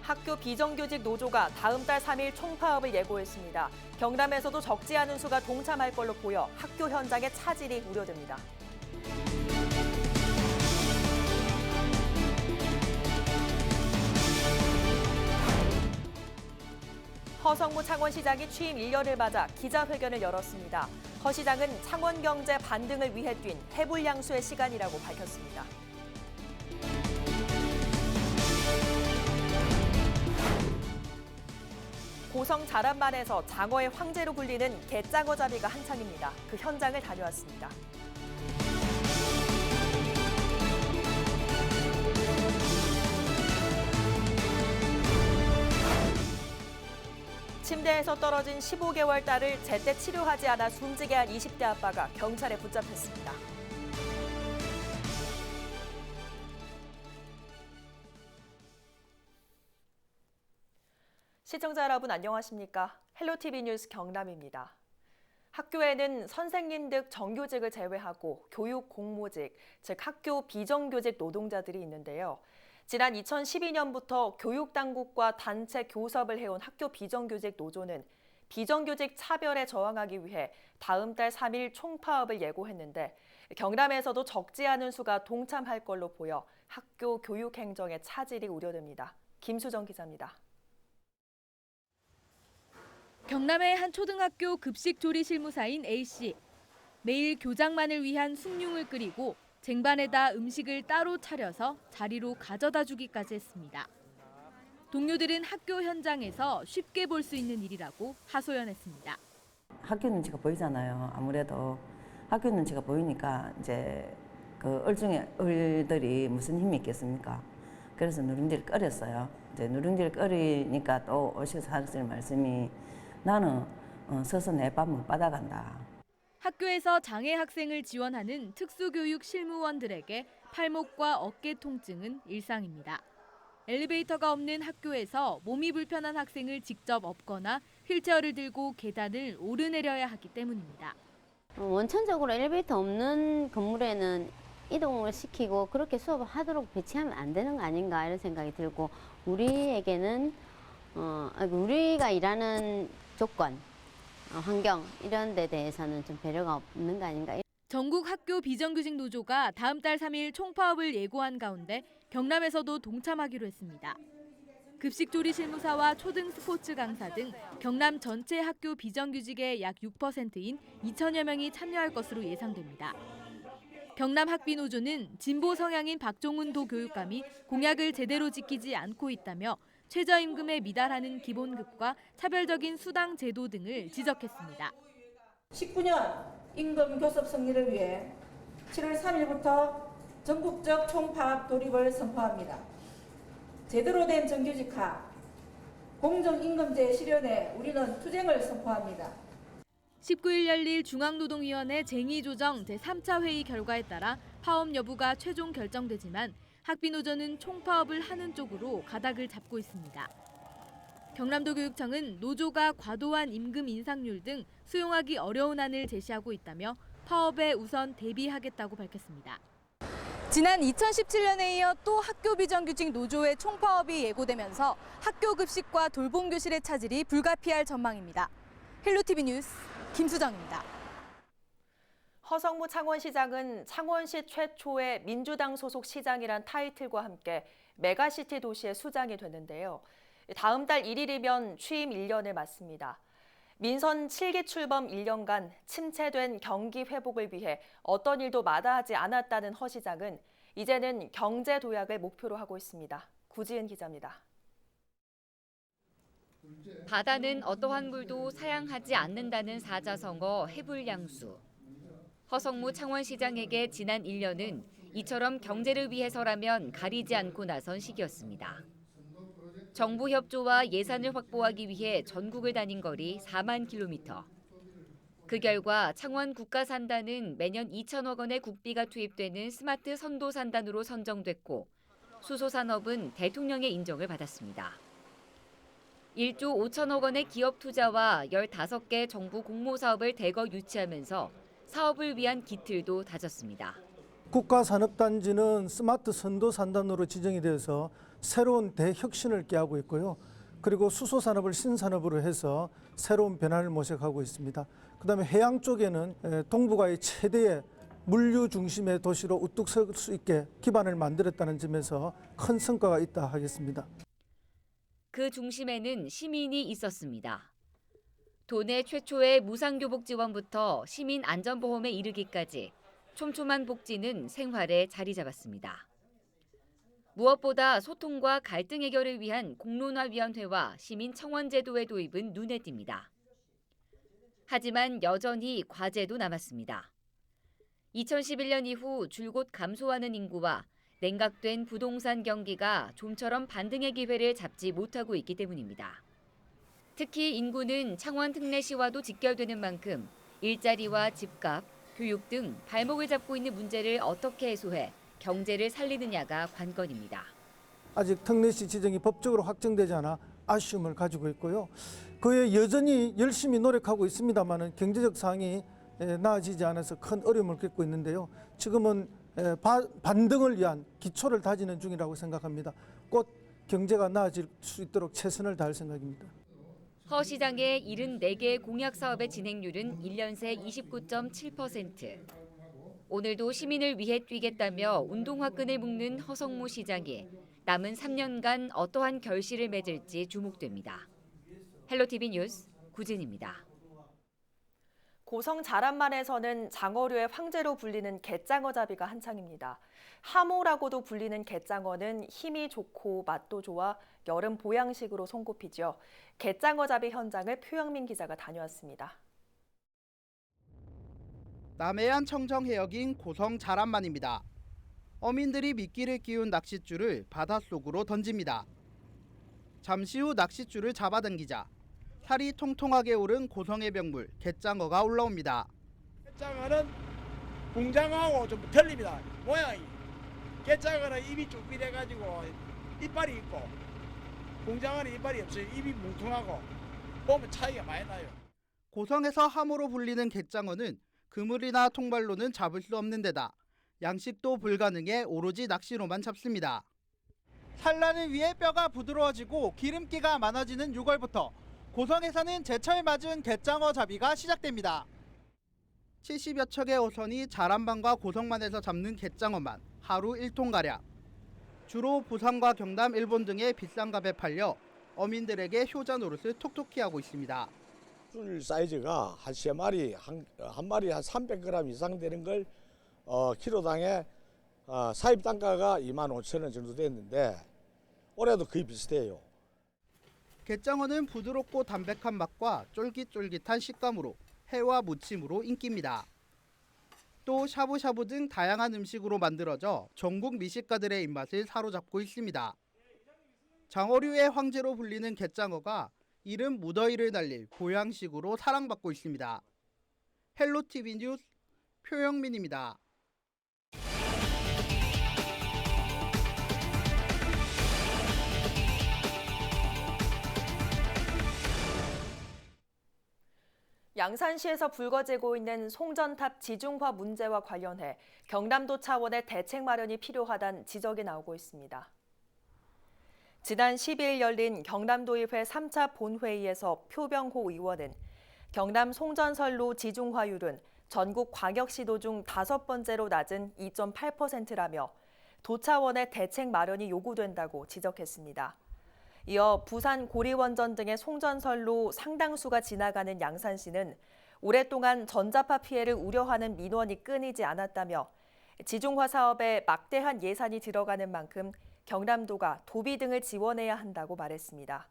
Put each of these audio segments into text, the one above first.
학교 비정규직 노조가 다음 달 3일 총파업을 예고했습니다. 경남에서도 적지 않은 수가 동참할 걸로 보여 학교 현장의 차질이 우려됩니다. 허성무 창원시장이 취임 1년을 맞아 기자회견을 열었습니다. 허 시장은 창원 경제 반등을 위해 뛴 해불량수의 시간이라고 밝혔습니다. 고성 자란만에서 장어의 황제로 불리는 갯장어잡이가 한창입니다. 그 현장을 다녀왔습니다. 침대에서 떨어진 15개월 딸을 제때 치료하지 않아 숨지게 한 20대 아빠가 경찰에 붙잡혔습니다. 시청자 여러분 안녕하십니까? 헬로티비 뉴스 경남입니다. 학교에는 선생님 등 정규직을 제외하고 교육 공모직, 즉 학교 비정규직 노동자들이 있는데요. 지난 2012년부터 교육당국과 단체 교섭을 해온 학교 비정규직 노조는 비정규직 차별에 저항하기 위해 다음 달 3일 총파업을 예고했는데 경남에서도 적지 않은 수가 동참할 걸로 보여 학교 교육 행정의 차질이 우려됩니다. 김수정 기자입니다. 경남의 한 초등학교 급식 조리 실무사인 A씨. 매일 교장만을 위한 숭늉을 끓이고 쟁반에다 음식을 따로 차려서 자리로 가져다 주기까지 했습니다. 동료들은 학교 현장에서 쉽게 볼 수 있는 일이라고 하소연했습니다. 학교 눈치가 보이잖아요. 아무래도 학교 눈치가 보이니까 이제 그 얼중에 얼들이 무슨 힘이 있겠습니까? 그래서 누룽지를 끓였어요. 이제 누룽지를 끓이니까 또 오셔서 하실 말씀이 나는 서서 내 밥 못 받아간다. 학교에서 장애 학생을 지원하는 특수교육 실무원들에게 팔목과 어깨 통증은 일상입니다. 엘리베이터가 없는 학교에서 몸이 불편한 학생을 직접 업거나 휠체어를 들고 계단을 오르내려야 하기 때문입니다. 원천적으로 엘리베이터 없는 건물에는 이동을 시키고 그렇게 수업을 하도록 배치하면 안 되는 거 아닌가 이런 생각이 들고 우리에게는 우리가 일하는 조건, 환경 이런 데 대해서는 좀 배려가 없는 거 아닌가. 전국 학교 비정규직 노조가 다음 달 3일 총파업을 예고한 가운데 경남에서도 동참하기로 했습니다. 급식조리 실무사와 초등 스포츠 강사 등 경남 전체 학교 비정규직의 약 6%인 2천여 명이 참여할 것으로 예상됩니다. 경남 학비노조는 진보 성향인 박종훈 도교육감이 공약을 제대로 지키지 않고 있다며 최저임금에 미달하는 기본급과 차별적인 수당 제도 등을 지적했습니다. 19년 임금 교섭 승리를 위해 7월 3일부터 전국적 총파업 돌입을 선포합니다. 제대로 된 정규직화, 공정임금제 실현에 우리는 투쟁을 선포합니다. 19일 열릴 중앙노동위원회 쟁의조정 제3차 회의 결과에 따라 파업 여부가 최종 결정되지만 학비노조는 총파업을 하는 쪽으로 가닥을 잡고 있습니다. 경남도 교육청은 노조가 과도한 임금 인상률 등 수용하기 어려운 안을 제시하고 있다며 파업에 우선 대비하겠다고 밝혔습니다. 지난 2017년에 이어 또 학교 비정규직 노조의 총파업이 예고되면서 학교 급식과 돌봄교실의 차질이 불가피할 전망입니다. 헬로티비 뉴스 김수정입니다. 허성무 창원시장은 창원시 최초의 민주당 소속 시장이란 타이틀과 함께 메가시티 도시의 수장이 됐는데요. 다음 달 1일이면 취임 1년을 맞습니다. 민선 7기 출범 1년간 침체된 경기 회복을 위해 어떤 일도 마다하지 않았다는 허 시장은 이제는 경제 도약을 목표로 하고 있습니다. 구지은 기자입니다. 바다는 어떠한 물도 사양하지 않는다는 사자성어 해불량수. 허성무 창원시장에게 지난 1년은 이처럼 경제를 위해서라면 가리지 않고 나선 시기였습니다. 정부 협조와 예산을 확보하기 위해 전국을 다닌 거리 4만 킬로미터. 그 결과 창원 국가산단은 매년 2천억 원의 국비가 투입되는 스마트 선도산단으로 선정됐고 수소산업은 대통령의 인정을 받았습니다. 1조 5천억 원의 기업 투자와 15개 정부 공모사업을 대거 유치하면서 사업을 위한 기틀도 다졌습니다. 국가산업단지는 스마트 선도산단으로 지정이 되어서 새로운 대혁신을 꾀하고 있고요. 그리고 수소산업을 신산업으로 해서 새로운 변화를 모색하고 있습니다. 그다음에 해양 쪽에는 동북아의 최대의 물류 중심의 도시로 우뚝 설 수 있게 기반을 만들었다는 점에서 큰 성과가 있다 하겠습니다. 그 중심에는 시민이 있었습니다. 도내 최초의 무상교복 지원부터 시민 안전보험에 이르기까지 촘촘한 복지는 생활에 자리 잡았습니다. 무엇보다 소통과 갈등 해결을 위한 공론화위원회와 시민청원제도의 도입은 눈에 띕니다. 하지만 여전히 과제도 남았습니다. 2011년 이후 줄곧 감소하는 인구와 냉각된 부동산 경기가 좀처럼 반등의 기회를 잡지 못하고 있기 때문입니다. 특히 인구는 창원 특례시와도 직결되는 만큼 일자리와 집값, 교육 등 발목을 잡고 있는 문제를 어떻게 해소해 경제를 살리느냐가 관건입니다. 아직 특례시 지정이 법적으로 확정되지 않아 아쉬움을 가지고 있고요. 그에 여전히 열심히 노력하고 있습니다만 경제적 상황이 나아지지 않아서 큰 어려움을 겪고 있는데요. 지금은 반등을 위한 기초를 다지는 중이라고 생각합니다. 곧 경제가 나아질 수 있도록 최선을 다할 생각입니다. 허 시장의 74개 공약 사업의 진행률은 1년 새 29.7%. 오늘도 시민을 위해 뛰겠다며 운동화끈을 묶는 허성무 시장이 남은 3년간 어떠한 결실을 맺을지 주목됩니다. 헬로티비 뉴스 구진입니다. 고성 자란만에서는 장어류의 황제로 불리는 갯장어잡이가 한창입니다. 하모라고도 불리는 갯장어는 힘이 좋고 맛도 좋아 여름 보양식으로 손꼽히죠. 갯장어잡이 현장을 표영민 기자가 다녀왔습니다. 남해안 청정해역인 고성 자란만입니다. 어민들이 미끼를 끼운 낚싯줄을 바닷속으로 던집니다. 잠시 후 낚싯줄을 잡아당기자 살이 통통하게 오른 고성의 병물 갯장어가 올라옵니다. 갯장어는 공장어하고 좀 틀립니다. 모양이. 갯장어는 입이 쭉 비래가지고 이빨이 있고 공장어는 이빨이 없어요. 입이 뭉퉁하고 보면 차이가 많이 나요. 고성에서 하모로 불리는 갯장어는 그물이나 통발로는 잡을 수 없는 데다 양식도 불가능해 오로지 낚시로만 잡습니다. 산란을 위해 뼈가 부드러워지고 기름기가 많아지는 6월부터 고성에서는 제철 맞은 갯장어 잡이가 시작됩니다. 70여 척의 어선이 자란만과 고성만에서 잡는 갯장어만 하루 1톤가량. 주로 부산과 경남, 일본 등의 비싼 값에 팔려 어민들에게 효자 노릇을 톡톡히 하고 있습니다. 줄 사이즈가 한 3마리, 한 마리 한 300g 이상 되는 걸 키로당에 사입 단가가 25,000원 정도 됐는데 올해도 거의 비슷해요. 갯장어는 부드럽고 담백한 맛과 쫄깃쫄깃한 식감으로 회와 무침으로 인기입니다. 또 샤브샤브 등 다양한 음식으로 만들어져 전국 미식가들의 입맛을 사로잡고 있습니다. 장어류의 황제로 불리는 갯장어가 이른 무더위를 날릴 보양식으로 사랑받고 있습니다. 헬로티비 뉴스 표영민입니다. 양산시에서 불거지고 있는 송전탑 지중화 문제와 관련해 경남도 차원의 대책 마련이 필요하다는 지적이 나오고 있습니다. 지난 12일 열린 경남도의회 3차 본회의에서 표병호 의원은 경남 송전선로 지중화율은 전국 광역시도 중 5번째로 낮은 2.8%라며 도 차원의 대책 마련이 요구된다고 지적했습니다. 이어 부산 고리원전 등의 송전선로 상당수가 지나가는 양산시는 오랫동안 전자파 피해를 우려하는 민원이 끊이지 않았다며 지중화 사업에 막대한 예산이 들어가는 만큼 경남도가 도비 등을 지원해야 한다고 말했습니다.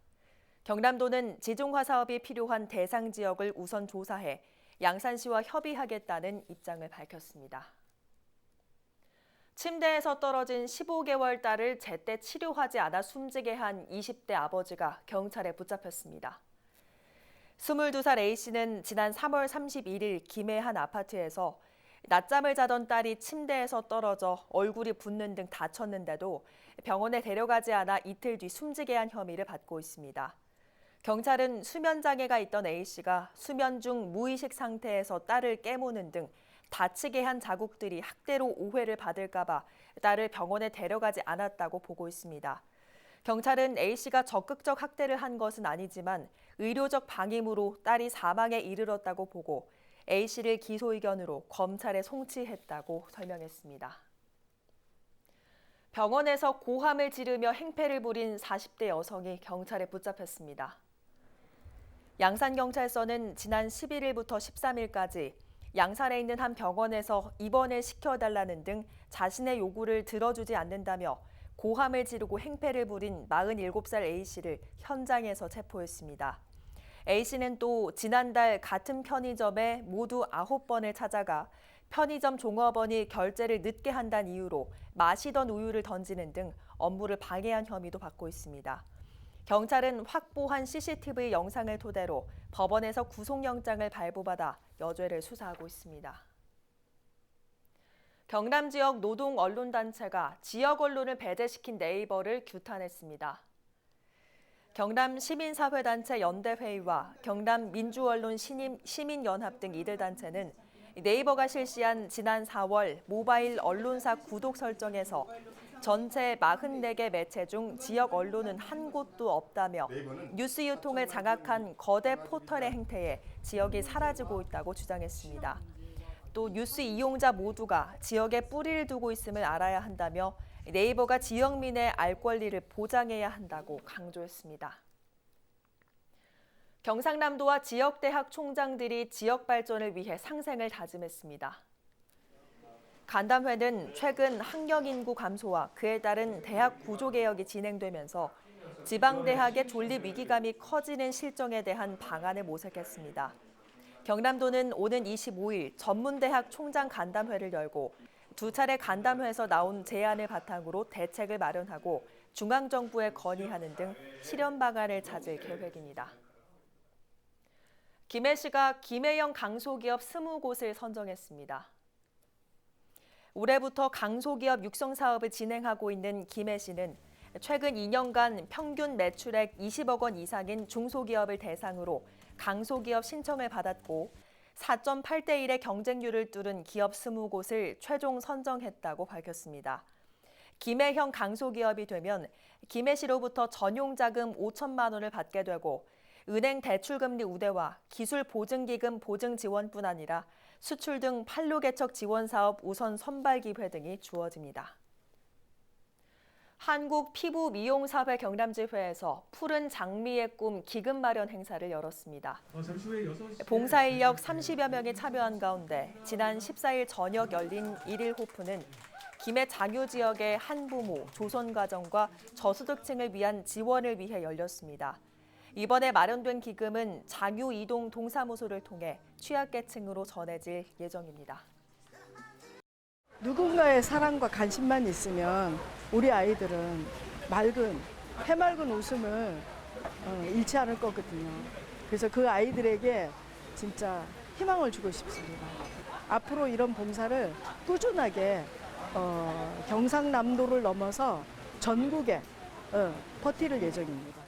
경남도는 지중화 사업이 필요한 대상 지역을 우선 조사해 양산시와 협의하겠다는 입장을 밝혔습니다. 침대에서 떨어진 15개월 딸을 제때 치료하지 않아 숨지게 한 20대 아버지가 경찰에 붙잡혔습니다. 22살 A씨는 지난 3월 31일 김해 한 아파트에서 낮잠을 자던 딸이 침대에서 떨어져 얼굴이 붓는 등 다쳤는데도 병원에 데려가지 않아 이틀 뒤 숨지게 한 혐의를 받고 있습니다. 경찰은 수면 장애가 있던 A씨가 수면 중 무의식 상태에서 딸을 깨무는 등 다치게 한 자국들이 학대로 오해를 받을까 봐 딸을 병원에 데려가지 않았다고 보고 있습니다. 경찰은 A씨가 적극적 학대를 한 것은 아니지만 의료적 방임으로 딸이 사망에 이르렀다고 보고 A씨를 기소 의견으로 검찰에 송치했다고 설명했습니다. 병원에서 고함을 지르며 행패를 부린 40대 여성이 경찰에 붙잡혔습니다. 양산경찰서는 지난 11일부터 13일까지 양산에 있는 한 병원에서 입원을 시켜달라는 등 자신의 요구를 들어주지 않는다며 고함을 지르고 행패를 부린 47살 A씨를 현장에서 체포했습니다. A씨는 또 지난달 같은 편의점에 모두 9번을 찾아가 편의점 종업원이 결제를 늦게 한다는 이유로 마시던 우유를 던지는 등 업무를 방해한 혐의도 받고 있습니다. 경찰은 확보한 CCTV 영상을 토대로 법원에서 구속영장을 발부받아 여죄를 수사하고 있습니다. 경남 지역 노동 언론단체가 지역 언론을 배제시킨 네이버를 규탄했습니다. 경남 시민사회단체 연대회의와 경남 민주언론 시민연합 등 이들 단체는 네이버가 실시한 지난 4월 모바일 언론사 구독 설정에서 전체 44개 매체 중 지역 언론은 한 곳도 없다며 뉴스 유통을 장악한 거대 포털의 행태에 지역이 사라지고 있다고 주장했습니다. 또 뉴스 이용자 모두가 지역에 뿌리를 두고 있음을 알아야 한다며 네이버가 지역민의 알 권리를 보장해야 한다고 강조했습니다. 경상남도와 지역대학 총장들이 지역 발전을 위해 상생을 다짐했습니다. 간담회는 최근 학령 인구 감소와 그에 따른 대학 구조 개혁이 진행되면서 지방대학의 존립 위기감이 커지는 실정에 대한 방안을 모색했습니다. 경남도는 오는 25일 전문대학 총장 간담회를 열고 두 차례 간담회에서 나온 제안을 바탕으로 대책을 마련하고 중앙정부에 건의하는 등 실현 방안을 찾을 계획입니다. 김해시가 김해형 강소기업 20곳을 선정했습니다. 올해부터 강소기업 육성 사업을 진행하고 있는 김해시는 최근 2년간 평균 매출액 20억 원 이상인 중소기업을 대상으로 강소기업 신청을 받았고 4.8대 1의 경쟁률을 뚫은 기업 20곳을 최종 선정했다고 밝혔습니다. 김해형 강소기업이 되면 김해시로부터 전용 자금 5천만 원을 받게 되고 은행 대출금리 우대와 기술보증기금 보증 지원뿐 아니라 수출 등 판로 개척 지원 사업 우선 선발 기회 등이 주어집니다. 한국피부미용사회 경남지회에서 푸른 장미의 꿈 기금 마련 행사를 열었습니다. 봉사 인력 30여 명이 참여한 가운데 지난 14일 저녁 열린 1일 호프는 김해 장유 지역의 한부모, 조선가정과 저소득층을 위한 지원을 위해 열렸습니다. 이번에 마련된 기금은 장유 이동 동사무소를 통해 취약계층으로 전해질 예정입니다. 누군가의 사랑과 관심만 있으면 우리 아이들은 해맑은 웃음을 잃지 않을 거거든요. 그래서 그 아이들에게 진짜 희망을 주고 싶습니다. 앞으로 이런 봉사를 꾸준하게 경상남도를 넘어서 전국에 퍼뜨릴 예정입니다.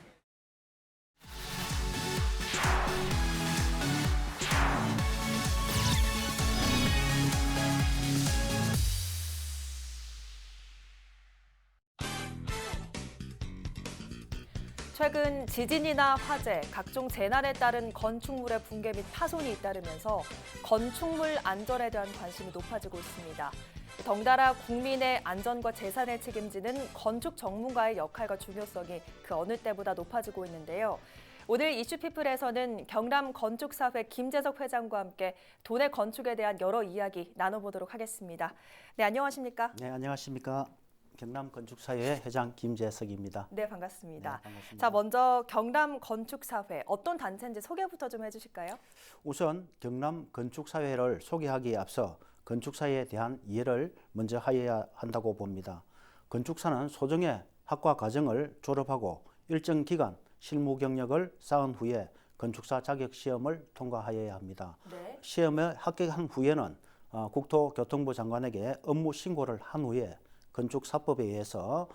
최근 지진이나 화재, 각종 재난에 따른 건축물의 붕괴 및 파손이 잇따르면서 건축물 안전에 대한 관심이 높아지고 있습니다. 덩달아 국민의 안전과 재산을 책임지는 건축 전문가의 역할과 중요성이 그 어느 때보다 높아지고 있는데요. 오늘 이슈피플에서는 경남건축사회 김재석 회장과 함께 도내 건축에 대한 여러 이야기 나눠보도록 하겠습니다. 네, 안녕하십니까? 네, 안녕하십니까? 경남건축사회 회장 김재석입니다. 네, 반갑습니다. 네, 반갑습니다. 자, 먼저 경남건축사회 어떤 단체인지 소개부터 좀 해주실까요? 우선 경남건축사회를 소개하기에 앞서 건축사에 대한 이해를 먼저 하여야 한다고 봅니다. 건축사는 소정의 학과 과정을 졸업하고 일정 기간 실무 경력을 쌓은 후에 건축사 자격 시험을 통과하여야 합니다. 네. 시험에 합격한 후에는 국토교통부 장관에게 업무 신고를 한 후에 건축사법에 의해서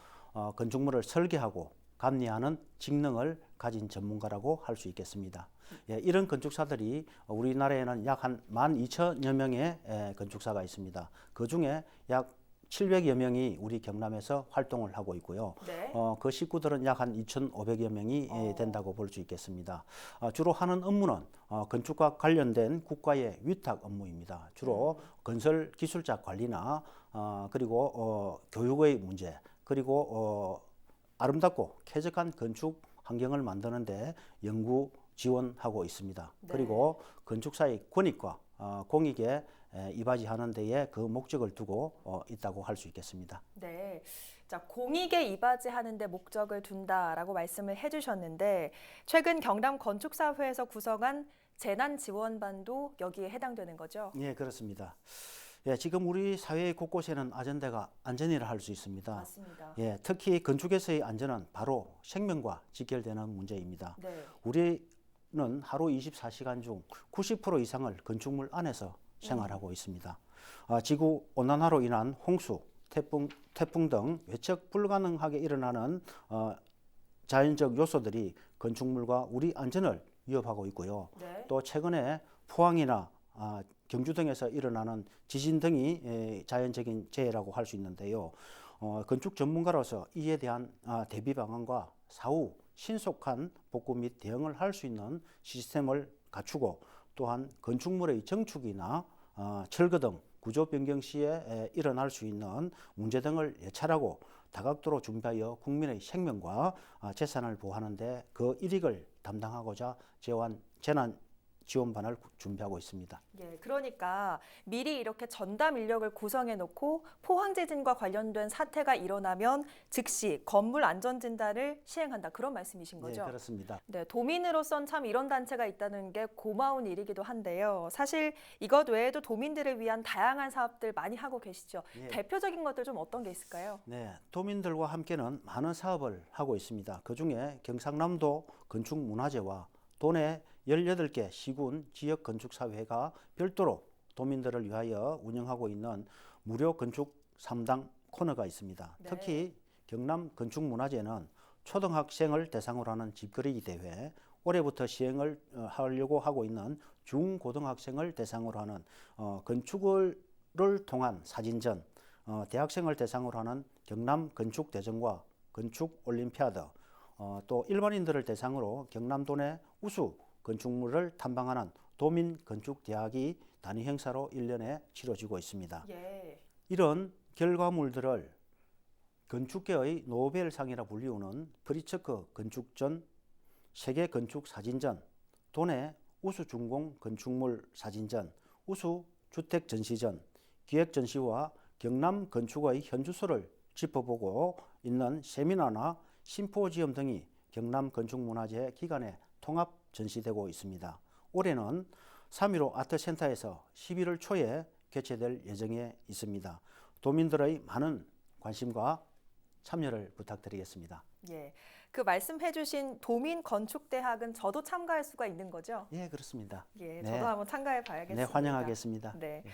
건축물을 설계하고 감리하는 직능을 가진 전문가라고 할 수 있겠습니다. 예, 이런 건축사들이 우리나라에는 약 한 12,000여 명의 건축사가 있습니다. 그중에 약 700여 명이 우리 경남에서 활동을 하고 있고요. 네. 그 식구들은 약 한 2,500여 명이 된다고 볼 수 있겠습니다. 주로 하는 업무는 건축과 관련된 국가의 위탁 업무입니다. 주로 건설 기술자 관리나 그리고 교육의 문제, 그리고 아름답고 쾌적한 건축 환경을 만드는데 연구 지원하고 있습니다. 네. 그리고 건축사의 권익과 공익에 이바지하는 데에 그 목적을 두고 있다고 할 수 있겠습니다. 네. 자, 공익에 이바지하는 데 목적을 둔다라고 말씀을 해주셨는데 최근 경남 건축사회에서 구성한 재난지원반도 여기에 해당되는 거죠? 예, 그렇습니다. 예, 지금 우리 사회 곳곳에는 아전대가 안전이라 할 수 있습니다. 맞습니다. 예, 특히 건축에서의 안전은 바로 생명과 직결되는 문제입니다. 네. 우리는 하루 24시간 중 90% 이상을 건축물 안에서 생활하고 있습니다. 지구 온난화로 인한 홍수, 태풍 등 예측 불가능하게 일어나는 자연적 요소들이 건축물과 우리 안전을 위협하고 있고요. 네. 또 최근에 포항이나 경주 등에서 일어나는 지진 등이 자연적인 재해라고 할 수 있는데요. 건축 전문가로서 이에 대한 대비 방안과 사후 신속한 복구 및 대응을 할 수 있는 시스템을 갖추고 또한 건축물의 정축이나 철거 등 구조 변경 시에 일어날 수 있는 문제 등을 예찰하고 다각도로 준비하여 국민의 생명과 재산을 보호하는 데 그 일익을 담당하고자 재난 지원반을 준비하고 있습니다. 예, 그러니까 미리 이렇게 전담 인력을 구성해 놓고 포항 지진과 관련된 사태가 일어나면 즉시 건물 안전 진단을 시행한다. 그런 말씀이신 거죠? 네, 그렇습니다. 네, 도민으로선 참 이런 단체가 있다는 게 고마운 일이기도 한데요. 사실 이것 외에도 도민들을 위한 다양한 사업들 많이 하고 계시죠. 예. 대표적인 것들 좀 어떤 게 있을까요? 네, 도민들과 함께는 많은 사업을 하고 있습니다. 그중에 경상남도 건축문화재와 도내 18개 시군 지역건축사회가 별도로 도민들을 위하여 운영하고 있는 무료 건축 3당 코너가 있습니다. 네. 특히 경남 건축문화재는 초등학생을 대상으로 하는 집그리기 대회, 올해부터 시행을 하려고 하고 있는 중고등학생을 대상으로 하는 건축을 통한 사진전, 대학생을 대상으로 하는 경남 건축대전과 건축올림피아드, 또 일반인들을 대상으로 경남도 내 우수 건축물을 탐방하는 도민건축대학이 단위 행사로 1년에 치러지고 있습니다. 예. 이런 결과물들을 건축계의 노벨상이라 불리우는 프리츠크 건축전, 세계 건축 사진전, 도내 우수 준공 건축물 사진전, 우수 주택 전시전, 기획 전시와 경남 건축의 현주소를 짚어보고 있는 세미나나 심포지엄 등이 경남 건축문화재 기관에 통합 전시되고 있습니다. 올해는 3.15 아트센터에서 11월 초에 개최될 예정에 있습니다. 도민들의 많은 관심과 참여를 부탁드리겠습니다. 예. 그 말씀해주신 도민건축대학은 저도 참가할 수가 있는 거죠? 예, 그렇습니다. 예, 네. 저도 한번 참가해 봐야겠습니다. 네, 환영하겠습니다. 네.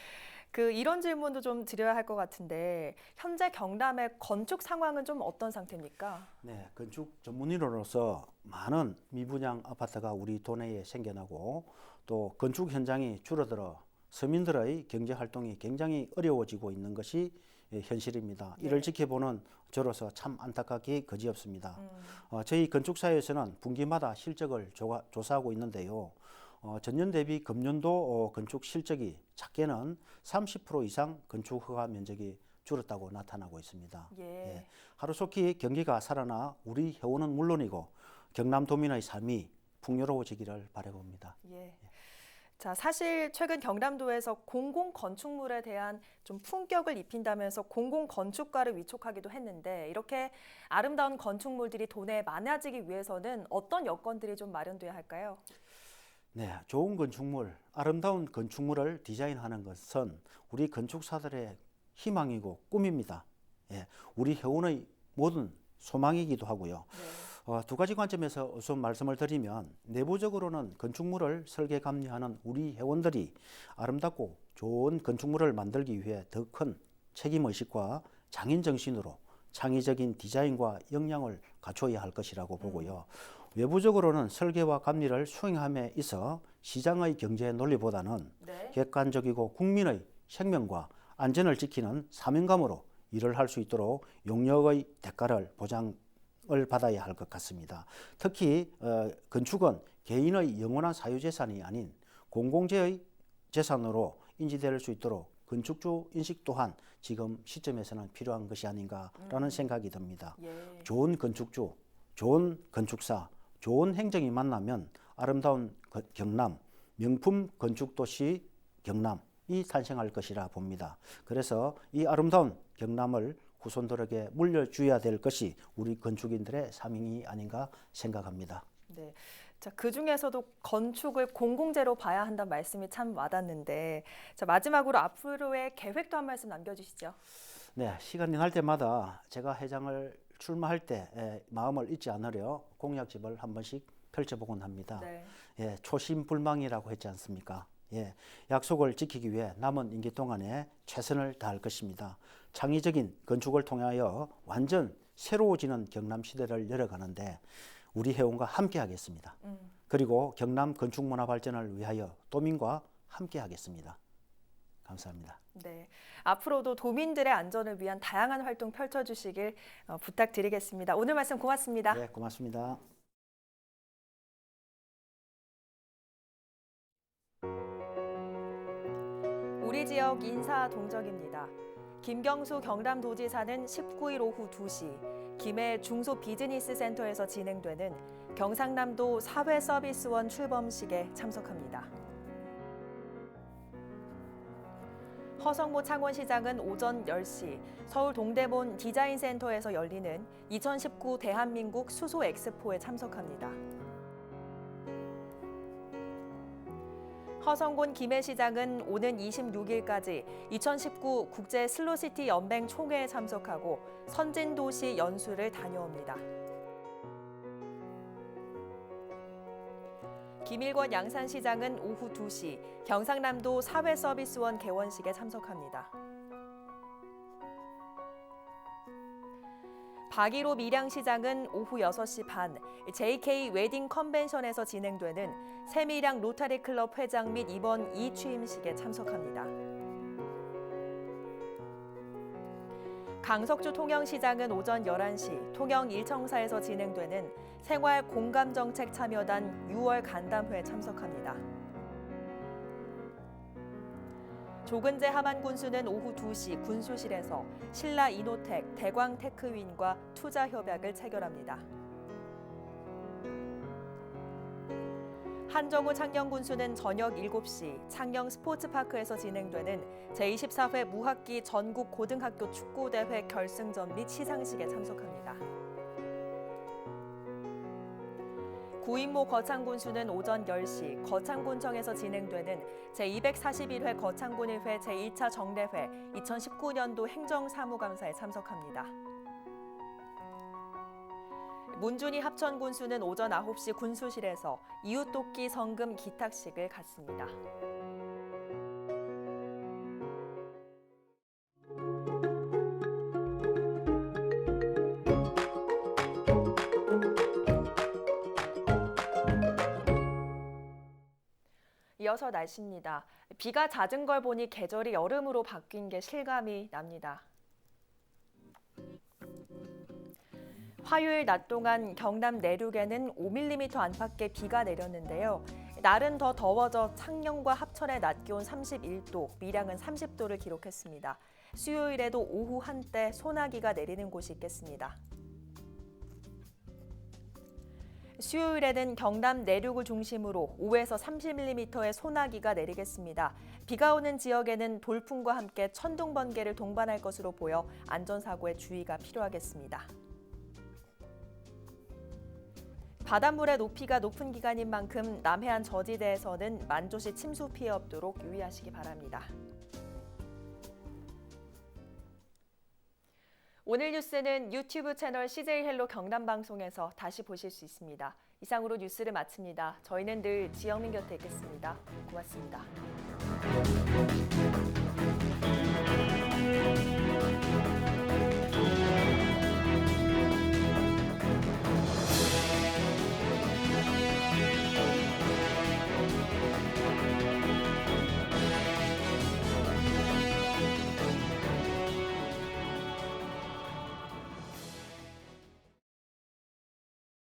이런 질문도 좀 드려야 할 것 같은데 현재 경남의 건축 상황은 좀 어떤 상태입니까? 네, 건축 전문의로서 많은 미분양 아파트가 우리 도내에 생겨나고 또 건축 현장이 줄어들어 서민들의 경제 활동이 굉장히 어려워지고 있는 것이 현실입니다. 네. 이를 지켜보는 저로서 참 안타깝기 그지없습니다. 저희 건축사에서는 분기마다 실적을 조사하고 있는데요. 전년 대비 금년도 건축 실적이 작게는 30% 이상 건축 허가 면적이 줄었다고 나타나고 있습니다. 예. 예, 하루속히 경기가 살아나 우리 회원은 물론이고 경남 도민의 삶이 풍요로워지기를 바라봅니다. 예. 자, 사실 최근 경남도에서 공공 건축물에 대한 좀 품격을 입힌다면서 공공 건축가를 위촉하기도 했는데 이렇게 아름다운 건축물들이 도내에 많아지기 위해서는 어떤 여건들이 좀 마련돼야 할까요? 네, 좋은 건축물, 아름다운 건축물을 디자인하는 것은 우리 건축사들의 희망이고 꿈입니다. 예, 우리 회원의 모든 소망이기도 하고요. 네. 두 가지 관점에서 우선 말씀을 드리면 내부적으로는 건축물을 설계 감리하는 우리 회원들이 아름답고 좋은 건축물을 만들기 위해 더 큰 책임의식과 장인정신으로 창의적인 디자인과 역량을 갖춰야 할 것이라고 보고요. 외부적으로는 설계와 감리를 수행함에 있어 시장의 경제 논리보다는 네. 객관적이고 국민의 생명과 안전을 지키는 사명감으로 일을 할 수 있도록 용역의 대가를 보장을 받아야 할 것 같습니다. 특히 건축은 개인의 영원한 사유재산이 아닌 공공재의 재산으로 인지될 수 있도록 건축주 인식 또한 지금 시점에서는 필요한 것이 아닌가라는 생각이 듭니다. 예. 좋은 건축주, 좋은 건축사, 좋은 행정이 만나면 아름다운 경남, 명품 건축도시 경남이 탄생할 것이라 봅니다. 그래서 이 아름다운 경남을 후손들에게 물려줘야 될 것이 우리 건축인들의 사명이 아닌가 생각합니다. 네. 자, 그 중에서도 건축을 공공재로 봐야 한다는 말씀이 참 와닿는데, 자, 마지막으로 앞으로의 계획도 한 말씀 남겨주시죠. 네, 시간이 날 때마다 제가 회장을 출마할 때 마음을 잊지 않으려 공약집을 한 번씩 펼쳐보곤 합니다. 네. 예, 초심불망이라고 했지 않습니까? 예, 약속을 지키기 위해 남은 임기 동안에 최선을 다할 것입니다. 창의적인 건축을 통하여 완전 새로워지는 경남 시대를 열어가는데 우리 회원과 함께 하겠습니다. 그리고 경남 건축문화 발전을 위하여 도민과 함께 하겠습니다. 감사합니다. 네, 앞으로도 도민들의 안전을 위한 다양한 활동 펼쳐주시길 부탁드리겠습니다. 오늘 말씀 고맙습니다. 네, 고맙습니다. 우리 지역 인사 동정입니다. 김경수 경남도지사는 19일 오후 2시 김해 중소비즈니스센터에서 진행되는 경상남도 사회서비스원 출범식에 참석합니다. 허성모 창원시장은 오전 10시 서울 동대문 디자인센터에서 열리는 2019 대한민국 수소 엑스포에 참석합니다. 허성곤 김해시장은 오는 26일까지 2019 국제 슬로시티 연맹 총회에 참석하고 선진도시 연수를 다녀옵니다. 김일권 양산시장은 오후 2시 경상남도 사회서비스원 개원식에 참석합니다. 박일호 밀양시장은 오후 6시 반 JK 웨딩 컨벤션에서 진행되는 새밀양 로타리 클럽 회장 및 임원 2취임식에 참석합니다. 강석주 통영시장은 오전 11시 통영 일청사에서 진행되는 생활 공감정책 참여단 6월 간담회에 참석합니다. 조근재 하만군수는 오후 2시 군수실에서 신라 이노텍, 대광테크윈과 투자협약을 체결합니다. 한정우 창녕군수는 저녁 7시 창녕 스포츠파크에서 진행되는 제24회 무학기 전국 고등학교 축구대회 결승전 및 시상식에 참석합니다. 구인모 거창군수는 오전 10시 거창군청에서 진행되는 제241회 거창군의회 제1차 정례회 2019년도 행정사무감사에 참석합니다. 문준희 합천군수는 오전 9시 군수실에서 이웃돕기 성금 기탁식을 갖습니다. 이어서 날씨입니다. 비가 잦은 걸 보니 계절이 여름으로 바뀐 게 실감이 납니다. 화요일 낮 동안 경남 내륙에는 5mm 안팎의 비가 내렸는데요. 날은 더 더워져 창녕과 합천의 낮 기온 31도, 밀양은 30도를 기록했습니다. 수요일에도 오후 한때 소나기가 내리는 곳이 있겠습니다. 수요일에는 경남 내륙을 중심으로 5에서 30mm의 소나기가 내리겠습니다. 비가 오는 지역에는 돌풍과 함께 천둥, 번개를 동반할 것으로 보여 안전사고에 주의가 필요하겠습니다. 바닷물의 높이가 높은 기간인 만큼 남해안 저지대에서는 만조시 침수 피해 없도록 유의하시기 바랍니다. 오늘 뉴스는 유튜브 채널 CJ 헬로 경남 방송에서 다시 보실 수 있습니다. 이상으로 뉴스를 마칩니다. 저희는 늘 지영민 곁에 있겠습니다. 고맙습니다.